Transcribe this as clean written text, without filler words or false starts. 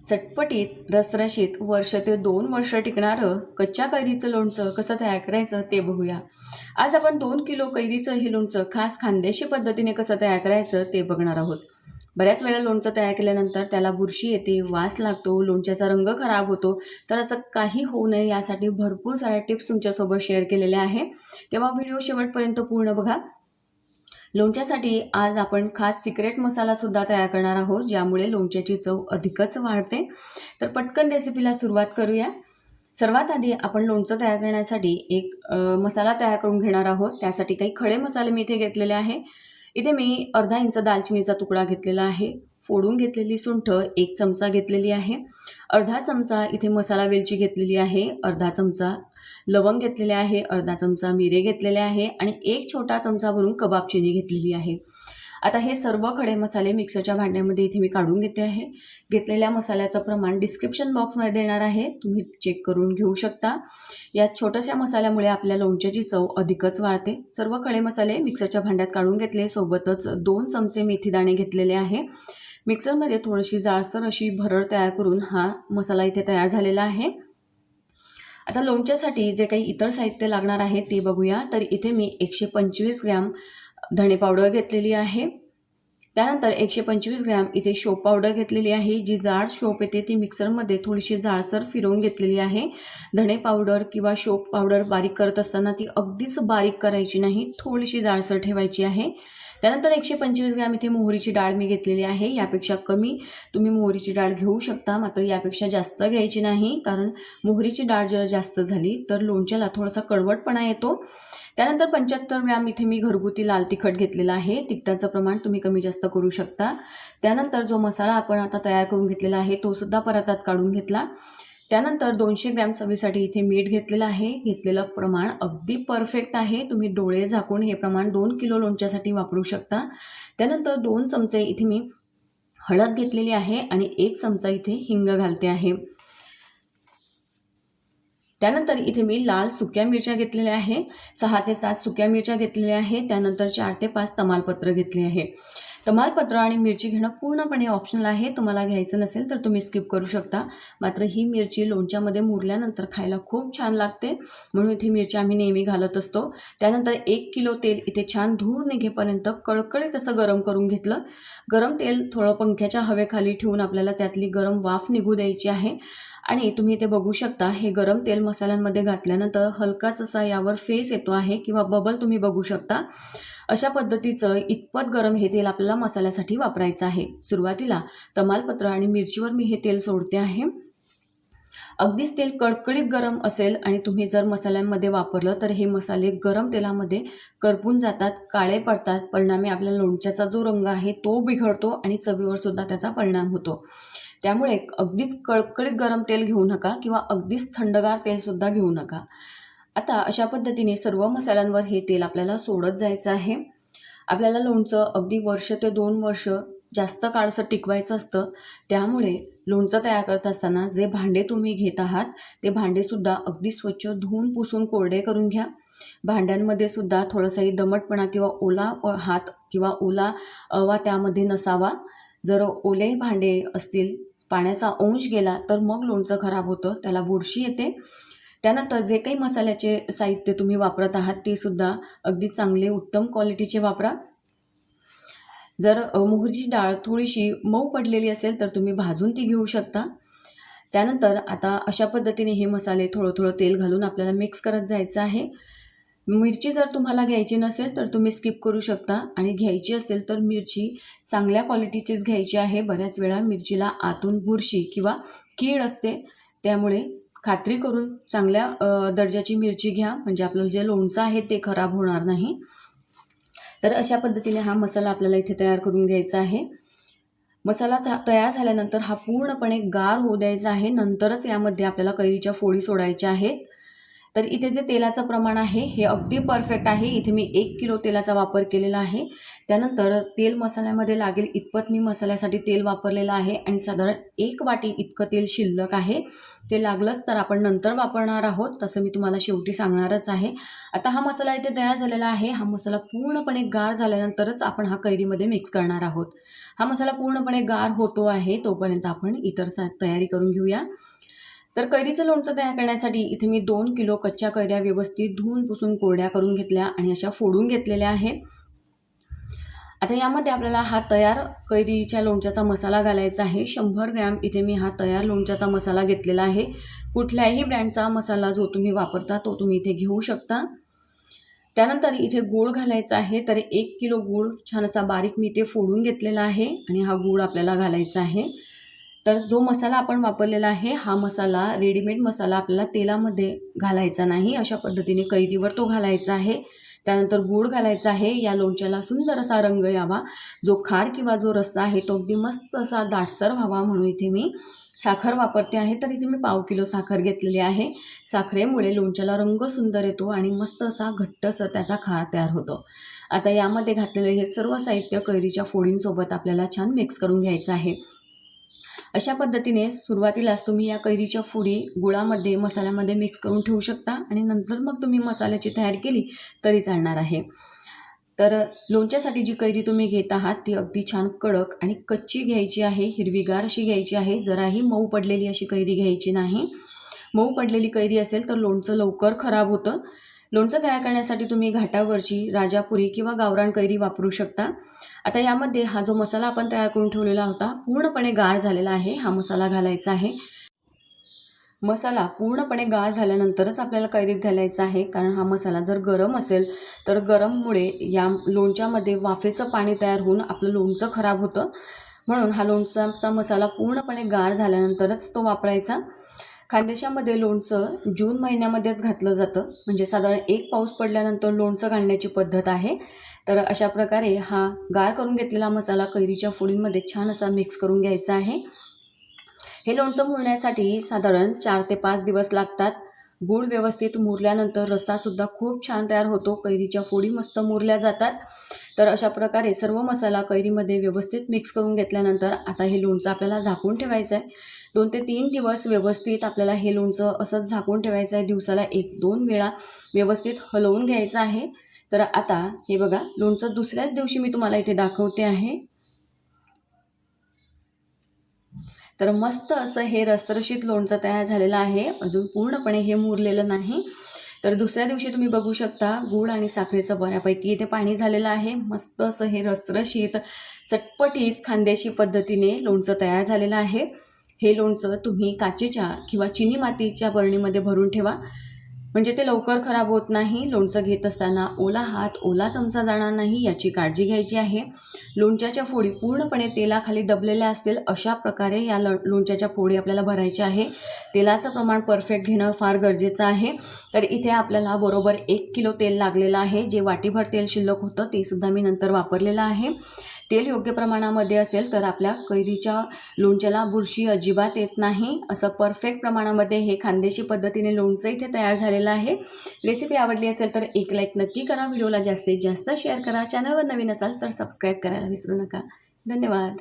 चटपटीत, रसरशीत वर्ष ते 2 वर्ष टिकणारं कच्च्या कैरीचं लोणचं कसं तयार करायचं ते बघूया. आज आपण 2 किलो कैरीचं हे लोणचं खास खानदेशी पद्धतीने कसं तयार करायचं ते बघणार आहोत. बऱ्याच वेळा लोणचं तयार केल्यानंतर त्याला बुरशी येते, वास लागतो, लोणच्याचा रंग खराब होतो. तर असं काही होऊ नये यासाठी भरपूर साऱ्या टिप्स तुमच्यासोबत शेअर केलेल्या आहे. तेव्हा व्हिडिओ शेवटपर्यंत पूर्ण बघा. लोणच्यासाठी आज आपण खास सिक्रेट मसालासुद्धा तयार करणार आहोत, ज्यामुळे लोणच्याची चव अधिकच वाढते. तर पटकन रेसिपीला सुरुवात करूया. सर्वात आधी आपण लोणचं तयार करण्यासाठी एक मसाला तयार करून घेणार आहोत. त्यासाठी काही खडे मसाले मी इथे घेतलेले आहे. इथे मी अर्धा इंच दालचिनीचा तुकडा घेतलेला आहे, फोडून घेतलेली सुंठ 1 चमचा घेतलेली आहे, अर्धा चमचा इथे मसाला वेलची घेतलेली आहे, अर्धा चमचा लवंग घेतलेले आहे, अर्धा चमचा मिरे घेतलेले आहे आणि 1 छोटा चमचा भरून कबाब चिनी घेतलेली आहे. आता हे सर्व खडे मसाले मिक्सरच्या भांड्यामध्ये इथे मी काढून घेते आहे. घेतलेल्या मसाल्याचं प्रमाण डिस्क्रिप्शन बॉक्समध्ये देणार आहे, तुम्ही चेक करून घेऊ शकता. या छोट्याशा मसाल्यामुळे आपल्या लोणच्याची चव अधिकच वाढते. सर्व खडे मसाले मिक्सरच्या भांड्यात काढून घेतले. सोबतच 2 चमचे मेथीदाणे घेतलेले आहे. मिक्सरमध्ये थोडीशी जाडसर अशी भरड तयार करून हा मसाला इथे तयार झालेला आहे. आता लोणच्यासाठी जे काही इतर साहित्य लागणार आहे ते बघूया. तर इथे मी 125 ग्रॅम धणे पावडर घेतलेली आहे. त्यानंतर 125 ग्रॅम इथे शोप पावडर घेतलेली आहे. जी जाड शोप येते ती मिक्सरमध्ये थोडीशी जाडसर फिरवून घेतलेली आहे. धणे पावडर किंवा शोप पावडर बारीक करत असताना ती अगदीच बारीक करायची नाही, थोडीशी जाडसर ठेवायची आहे. त्यानंतर 125 ग्रॅम इथे मोहरीची डाळ मी घेतलेली आहे. यापेक्षा कमी तुम्ही मोहरीची डाळ घेऊ शकता, मात्र यापेक्षा जास्त घ्यायची नाही, कारण मोहरीची डाळ जर जास्त झाली तर लोणच्याला थोडासा कडवटपणा येतो. त्यानंतर 75 ग्रॅम इथे मी घरगुती लाल तिखट घेतलेला आहे. तिखटाचं प्रमाण तुम्ही कमी जास्त करू शकता. त्यानंतर जो मसाला आपण आता तयार करून घेतलेला आहे तो सुद्धा परतात काढून घेतला. त्यानंतर 200 ग्रॅम चवीसाठी इथे मीठ घेतलेलं आहे. घेतलेलं प्रमाण अगदी परफेक्ट आहे. तुम्ही डोळे झाकून हे प्रमाण 2 किलो लोणच्यासाठी वापरू शकता. त्यानंतर 2 चमचे इथे मी हळद घेतलेली आहे आणि 1 चमचा इथे हिंग घालते आहे. त्यानंतर इथे मी लाल सुक्या मिरच्या घेतलेल्या आहे. 6 ते 7 सुक्या मिरच्या घेतलेल्या आहे. त्यानंतर 4 ते 5 तमालपत्र घेतले आहे. तमालपत्र आणि मिरची घेणं पूर्णपणे ऑप्शनल आहे. तुम्हाला घ्यायचं नसेल तर तुम्ही स्किप करू शकता. मात्र ही मिरची लोणच्यामध्ये मुरल्यानंतर खायला खूप छान लागते, म्हणून इथे मिरची आम्ही नेहमी घालत असतो. त्यानंतर 1 किलो तेल इथे छान धूर निघेपर्यंत कळकळीत असं गरम करून घेतलं. गरम तेल थोडं पंख्याच्या हवेखाली ठेवून आपल्याला त्यातली गरम वाफ निघू द्यायची आहे. आणि तुम्ही इथे बघू शकता, हे गरम तेल मसाल्यांमध्ये घातल्यानंतर हलकाच असा यावर फेस येतो आहे किंवा बबल तुम्ही बघू शकता. अशा पद्धतीचं इतपत गरम हे तेल आपल्याला मसाल्यासाठी वापरायचं आहे. सुरुवातीला तमालपत्र आणि मिरचीवर मी हे तेल सोडते आहे. अगदीच तेल कडकडीत गरम असेल आणि तुम्ही जर मसाल्यांमध्ये वापरलं तर हे मसाले गरम तेलामध्ये करपून जातात, काळे पडतात. परिणामी आपल्या लोणच्याचा जो रंग आहे तो बिघडतो आणि चवीवर सुद्धा त्याचा परिणाम होतो. त्यामुळे अगदीच कळकळीत गरम तेल घेऊ नका किंवा अगदीच थंडगार तेलसुद्धा घेऊ नका. आता अशा पद्धतीने सर्व मसाल्यांवर हे तेल आपल्याला सोडत जायचं आहे. आपल्याला लोणचं अगदी वर्ष ते 2 वर्ष जास्त काळसर टिकवायचं असतं. त्यामुळे लोणचं तयार करत असताना जे भांडे तुम्ही घेत आहात ते भांडेसुद्धा अगदी स्वच्छ धुवून पुसून कोरडे करून घ्या. भांड्यांमध्ये सुद्धा थोडासाही दमटपणा किंवा ओला हात किंवा ओला वा त्यामध्ये नसावा. जर ओले भांडे असतील, पाण्याचा अंश गेला तर मग लोणचं खराब होतं, त्याला बुरशी येते. त्यानंतर जे काही मसाल्याचे साहित्य तुम्ही वापरत आहात ते सुद्धा अगदी चांगले उत्तम क्वालिटीचे वापरा. जर मोहरीची डाळ थोडीशी मऊ पडलेली असेल तर तुम्ही भाजून ती घेऊ शकता. त्यानंतर आता अशा पद्धतीने हे मसाले थोडं तेल घालून आपल्याला मिक्स करत जायचं आहे. मिरची जर तुम्हाला घ्यायची नसेल तर तुम्ही स्किप करू शकता आणि घ्यायची असेल तर मिरची चांगल्या क्वालिटीचीच घ्यायची आहे. बऱ्याच वेळा मिरचीला आतून बुरशी किंवा कीड असते, त्यामुळे खात्री करून चांगल्या दर्जाची मिरची घ्या, म्हणजे आपलं जे लोणचं आहे ते खराब होणार नाही. तर अशा पद्धतीने हा मसाला आपल्याला इथे तयार करून घ्यायचा आहे. मसाला तयार झाल्यानंतर हा पूर्णपणे गार होऊ द्यायचा आहे. नंतरच यामध्ये आपल्याला कैरीच्या फोडी सोडायच्या आहेत. तर इथे जे तेलाचं प्रमाण आहे हे अगदी परफेक्ट आहे. इथे मी 1 किलो तेलाचा वापर केलेला आहे. त्यानंतर तेल मसाल्यामध्ये लागेल इतपत मी मसाल्यासाठी तेल वापरलेलं आहे आणि साधारण 1 वाटी इतकं तेल शिल्लक आहे. ते लागलंच तर आपण नंतर वापरणार आहोत, तसं मी तुम्हाला शेवटी सांगणारच आहे. आता हा मसाला इथे तयार झालेला आहे. हा मसाला पूर्णपणे गार झाल्यानंतरच आपण हा कैरीमध्ये मिक्स करणार आहोत. हा मसाला पूर्णपणे गार होतो आहे तोपर्यंत आपण इतर तयारी करून घेऊया. तर कैरीचं लोणचं तयार करण्यासाठी इथे मी 2 किलो कच्च्या कैऱ्या व्यवस्थित धुवून पुसून कोरड्या करून घेतल्या आणि अशा फोडून घेतलेल्या आहेत. आता यामध्ये आपल्याला हा तयार कैरीच्या लोणच्याचा मसाला घालायचा आहे. 100 ग्रॅम इथे मी हा तयार लोणच्याचा मसाला घेतलेला आहे. कुठल्याही ब्रँडचा मसाला जो तुम्ही वापरता तो तुम्ही इथे घेऊ शकता. त्यानंतर इथे गूळ घालायचा आहे. तर 1 किलो गूळ छान असा बारीक मी ते फोडून घेतलेला आहे आणि हा गूळ आपल्याला घालायचा आहे. तर जो मसाला आपण वापरलेला आहे हा मसाला रेडीमेड मसाला आपल्याला तेलामध्ये घालायचा नाही. अशा पद्धतीने कैरीवर तो घालायचा आहे. त्यानंतर गूळ घालायचा आहे. या लोणच्याला सुंदर असा रंग यावा, जो खार किंवा जो रस्सा आहे तो अगदी मस्त असा दाटसर व्हावा म्हणून इथे मी साखर वापरते आहे. तर इथे मी 1/2 किलो साखर घेतलेली आहे. साखरेमुळे लोणच्याला रंग सुंदर येतो आणि मस्त असा घट्टसर त्याचा खार तयार होतो. आता यामध्ये घातलेले हे सर्व साहित्य कैरीच्या फोडींसोबत आपल्याला छान मिक्स करून घ्यायचं आहे. अशा पद्धतीने सुरुवातीलाच तुम्ही या कैरीच्या फोडी गुळामध्ये मसाल्यामध्ये मिक्स करून ठेवू शकता आणि नंतर मग तुम्ही मसाल्याची तयारी केली तरी चालणार आहे. तर लोणच्यासाठी जी कैरी तुम्ही घेत आहात ती अगदी छान कडक आणि कच्ची घ्यायची आहे, हिरवीगार अशी घ्यायची आहे. जराही मऊ पडलेली अशी कैरी घ्यायची नाही. मऊ पडलेली कैरी असेल तर लोणचं लवकर खराब होतं. लोणचं तयार करण्यासाठी तुम्ही घाटावरची राजापुरी किंवा गावरान कैरी वापरू शकता. आता यामध्ये हा जो मसाला आपण तयार करून ठेवलेला होता पूर्णपणे गार झालेला आहे. हा मसाला घालायचा आहे. मसाला पूर्णपणे गार झाल्यानंतरच आपल्याला कैरीत घालायचा आहे, कारण हा मसाला जर गरम असेल तर गरममुळे या लोणच्यामध्ये वाफेचं पाणी तयार होऊन आपलं लोणचं खराब होतं. म्हणून हा लोणच्याचा मसाला पूर्णपणे गार झाल्यानंतरच तो वापरायचा. खानदेशामध्ये लोणचं जून महिन्यामध्येच घातलं जातं, म्हणजे साधारण 1 पाऊस पडल्यानंतर लोणचं घालण्याची पद्धत आहे. तर अशा प्रकारे हा गार करून घेतलेला मसाला कैरीच्या फोडींमध्ये छान असा मिक्स करून घ्यायचा आहे. हे लोणचं मुरण्यासाठी साधारण 4 ते 5 दिवस लागतात. गूळ व्यवस्थित मुरल्यानंतर रस्सासुद्धा खूप छान तयार होतो. कैरीच्या फोडी मस्त मुरल्या जातात. तर अशा प्रकारे सर्व मसाला कैरीमध्ये व्यवस्थित मिक्स करून घेतल्यानंतर आता हे लोणचं आपल्याला झाकून ठेवायचं आहे. 2 ते 3 दिवस व्यवस्थित आपल्याला हे लोणचं असंच झाकून ठेवायचं आहे. दिवसाला 1-2 वेळा व्यवस्थित हलवून घ्यायचं आहे. तर आता हे बघा, लोणचं दुसऱ्याच दिवशी मी तुम्हाला इथे दाखवते आहे. तर मस्त असं हे रसरशीत लोणचं तयार झालेलं आहे. अजून पूर्णपणे हे मुरलेलं नाही. तर दुसऱ्या दिवशी तुम्ही बघू शकता गूळ आणि साखरेचं बऱ्यापैकी इथे पाणी झालेलं आहे. मस्त असं हे रसरशीत चटपटीत खानदेशी पद्धतीने लोणचं तयार झालेलं आहे. हे लोणचं तुम्ही काचेच्या किंवा चिनी मातीच्या बरणीमध्ये भरून ठेवा, म्हणजे ते लवकर खराब होत नाही. लोणचं घेत असताना ओला हात, ओला चमचा जाणार नाही याची काळजी घ्यायची आहे. लोणच्याच्या फोडी पूर्णपणे तेलाखाली दबलेल्या असतील अशा प्रकारे या लोणच्याच्या फोडी आपल्याला भरायच्या आहे. तेलाचं प्रमाण परफेक्ट घेणं फार गरजेचं आहे. तर इथे आपल्याला बरोबर 1 किलो तेल लागलेलं आहे. जे वाटीभर तेल शिल्लक होतं ते सुद्धा मी नंतर वापरलेलं आहे. तेल योग्य प्रमाणामध्ये असेल तर आपल्या कैरीच्या लोणच्याला बुरशी अजिबात येत नाही. असं परफेक्ट प्रमाणामध्ये हे खानदेशी पद्धतीने लोणचं इथे तयार झालेलं आहे. रेसिपी आवडली असेल तर एक लाईक नक्की करा. व्हिडिओला जास्तीत जास्त शेअर करा. चॅनलवर नवीन असाल तर सबस्क्राईब करायला विसरू नका. धन्यवाद.